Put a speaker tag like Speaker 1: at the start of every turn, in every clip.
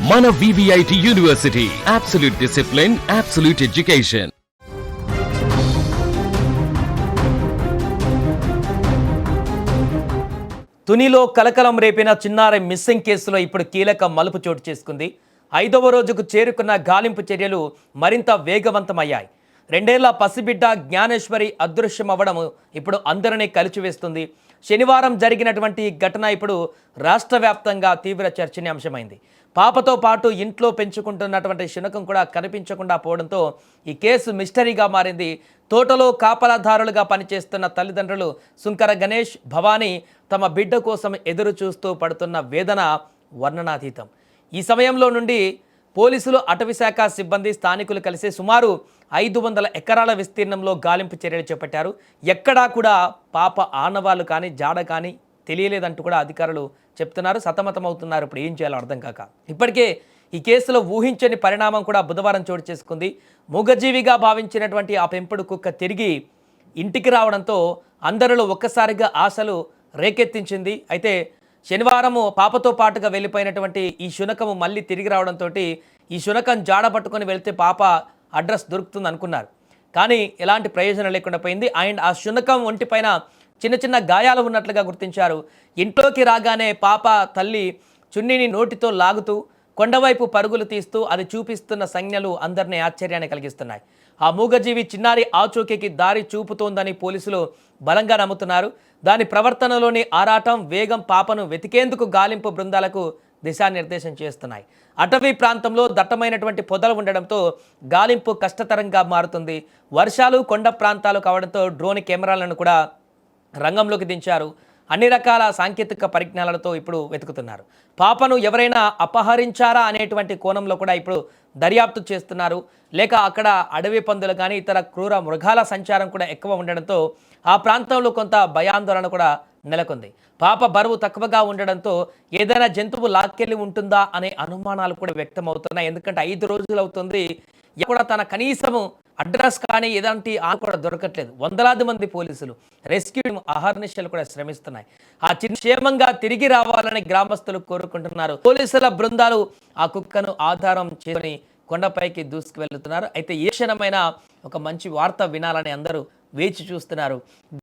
Speaker 1: మన VVIT university, absolute discipline, absolute education.
Speaker 2: తునిలో కలకలం రేపిన చిన్నారి మిస్సింగ్ కేసులో ఇప్పుడు కీలక మలుపు చోటు చేసుకుంది. 5వ రోజుకు చేరుకున్న గాలింపు చర్యలు మరింత వేగవంతమయ్యాయి. 2 ఏళ్ల పసిబిడ్డ జ్ఞానేశ్వరి అదృశ్యం అవ్వడం ఇప్పుడు అందరినీ కలిచివేస్తుంది. శనివారం జరిగినటువంటి ఘటన ఇప్పుడు రాష్ట్ర వ్యాప్తంగా తీవ్ర చర్చనీయాంశమైంది. పాపతో పాటు ఇంట్లో పెంచుకుంటున్నటువంటి శునకం కూడా కనిపించకుండా పోవడంతో ఈ కేసు మిస్టరీగా మారింది. తోటలో కాపలాదారులుగా పనిచేస్తున్న తల్లిదండ్రులు సుంకర గణేష్, భవానీ తమ బిడ్డ కోసం ఎదురు చూస్తూ పడుతున్న వేదన వర్ణనాతీతం. ఈ సమయంలో నుండి పోలీసులు, అటవీశాఖ సిబ్బంది, స్థానికులు కలిసి సుమారు 500 ఎకరాల విస్తీర్ణంలో గాలింపు చర్యలు చేపట్టారు. ఎక్కడా కూడా పాప ఆనవాళ్ళు కానీ జాడ కానీ తెలియలేదంటూ కూడా అధికారులు చెప్తున్నారు. సతమతమవుతున్నారు ఇప్పుడు ఏం చేయాలో అర్థం కాక. ఇప్పటికే ఈ కేసులో ఊహించని పరిణామం కూడా బుధవారం చోటు చేసుకుంది. మూగజీవిగా భావించినటువంటి ఆ పెంపుడు కుక్క తిరిగి ఇంటికి రావడంతో అందరిలో ఒక్కసారిగా ఆశలు రేకెత్తించింది. అయితే శనివారము పాపతో పాటుగా వెళ్ళిపోయినటువంటి ఈ శునకము మళ్ళీ తిరిగి రావడంతో ఈ శునకం జాడ పట్టుకొని వెళ్తే పాప అడ్రస్ దొరుకుతుంది అనుకున్నారు. కానీ ఎలాంటి ప్రయోజనం లేకుండా పోయింది. అండ్ ఆ శునకం ఒంటిపైన చిన్న చిన్న గాయాలు ఉన్నట్లుగా గుర్తించారు. ఇంట్లోకి రాగానే పాప తల్లి చున్నీని నోటితో లాగుతూ కొండవైపు పరుగులు తీస్తూ అది చూపిస్తున్న సంజ్ఞలు అందరినీ ఆశ్చర్యాన్ని కలిగిస్తున్నాయి. ఆ మూగజీవి చిన్నారి ఆచూకీకి దారి చూపుతోందని పోలీసులు బలంగా నమ్ముతున్నారు. దాని ప్రవర్తనలోని ఆరాటం, వేగం పాపను వెతికేందుకు గాలింపు బృందాలకు దిశానిర్దేశం చేస్తున్నాయి. అటవీ ప్రాంతంలో దట్టమైనటువంటి పొదలు ఉండడంతో గాలింపు కష్టతరంగా మారుతుంది. వర్షాలు, కొండ ప్రాంతాలు కావడంతో డ్రోన్ కెమెరాలను కూడా రంగంలోకి దించారు. అన్ని రకాల సాంకేతిక పరిజ్ఞానాలతో ఇప్పుడు వెతుకుతున్నారు. పాపను ఎవరైనా అపహరించారా అనేటువంటి కోణంలో కూడా ఇప్పుడు దర్యాప్తు చేస్తున్నారు. లేక అక్కడ అడవి పందులు కానీ ఇతర క్రూర మృగాల సంచారం కూడా ఎక్కువ ఉండడంతో ఆ ప్రాంతంలో కొంత భయాందోళన కూడా నెలకొంది. పాప బరువు తక్కువగా ఉండడంతో ఏదైనా జంతువు లాక్కెళ్ళి ఉంటుందా అనే అనుమానాలు కూడా వ్యక్తమవుతున్నాయి. ఎందుకంటే 5 రోజులు అవుతుంది, కూడా తన కనీసము అడ్రస్ కానీ ఎలాంటి కూడా దొరకట్లేదు. వందలాది మంది పోలీసులు, రెస్క్యూ అహర్నిశలు కూడా శ్రమిస్తున్నాయి. ఆ క్షేమంగా తిరిగి రావాలని గ్రామస్తులు కోరుకుంటున్నారు. పోలీసుల బృందాలు ఆ కుక్కను ఆధారం చేసుకొని కొండపైకి దూసుకు వెళ్తున్నారు. అయితే ఏ క్షణమైనా ఒక మంచి వార్త వినాలని అందరూ వేచి చూస్తున్నారు.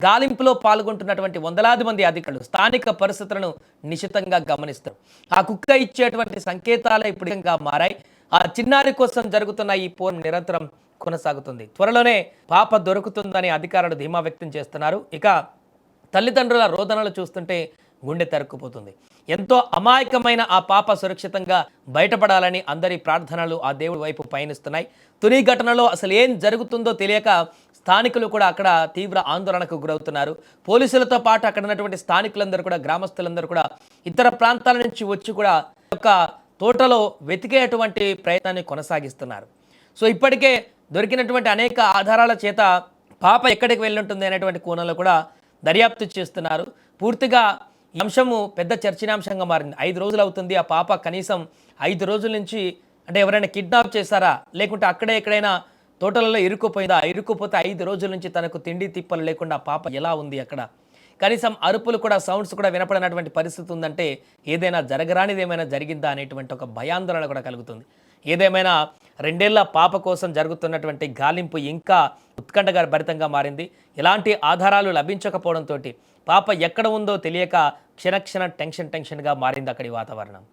Speaker 2: గాలింపులో పాల్గొంటున్నటువంటి వందలాది మంది అధికారులు స్థానిక పరిస్థితులను నిశితంగా గమనిస్తారు. ఆ కుక్క ఇచ్చేటువంటి సంకేతాలే ఇప్పుడు మారాయి. ఆ చిన్నారి కోసం జరుగుతున్న ఈ పోరు నిరంతరం కొనసాగుతుంది. త్వరలోనే పాప దొరుకుతుందని అధికారులు ధీమా వ్యక్తం చేస్తున్నారు. ఇక తల్లిదండ్రుల రోదనలు చూస్తుంటే గుండె తరుక్కుపోతుంది. ఎంతో అమాయకమైన ఆ పాప సురక్షితంగా బయటపడాలని అందరి ప్రార్థనలు ఆ దేవుడి వైపు పయనిస్తున్నాయి. తుని ఘటనలో అసలు ఏం జరుగుతుందో తెలియక స్థానికులు కూడా అక్కడ తీవ్ర ఆందోళనకు గురవుతున్నారు. పోలీసులతో పాటు అక్కడ ఉన్నటువంటి స్థానికులందరూ కూడా, గ్రామస్తులందరూ కూడా ఇతర ప్రాంతాల నుంచి వచ్చి కూడా ఒక తోటలో వెతికేటువంటి ప్రయత్నాన్ని కొనసాగిస్తున్నారు. సో ఇప్పటికే దొరికినటువంటి అనేక ఆధారాల చేత పాప ఎక్కడికి వెళ్ళుంటుంది అనేటువంటి కోణంలో కూడా దర్యాప్తు చేస్తున్నారు. పూర్తిగా ఈ అంశము పెద్ద చర్చనీయాంశంగా మారింది. 5 రోజులు అవుతుంది. ఆ పాప కనీసం 5 రోజుల నుంచి అంటే ఎవరైనా కిడ్నాప్ చేశారా, లేకుంటే అక్కడే ఎక్కడైనా తోటలలో ఇరుక్కుపోయిందా, ఇరుక్కుపోతే 5 రోజుల నుంచి తనకు తిండి తిప్పలు లేకుండా పాప ఎలా ఉంది, అక్కడ కనీసం అరుపులు కూడా, సౌండ్స్ కూడా వినపడినటువంటి పరిస్థితి ఉందంటే ఏదైనా జరగరానిది ఏమైనా జరిగిందా అనేటువంటి ఒక భయాందోళన కూడా కలుగుతుంది. ఏదేమైనా 2 ఏళ్ల పాప కోసం జరుగుతున్నటువంటి గాలింపు ఇంకా ఉత్కంఠగా భరితంగా మారింది. ఎలాంటి ఆధారాలు లభించకపోవడంతో పాప ఎక్కడ ఉందో తెలియక క్షణక్షణ టెన్షన్గా మారింది అక్కడి వాతావరణం.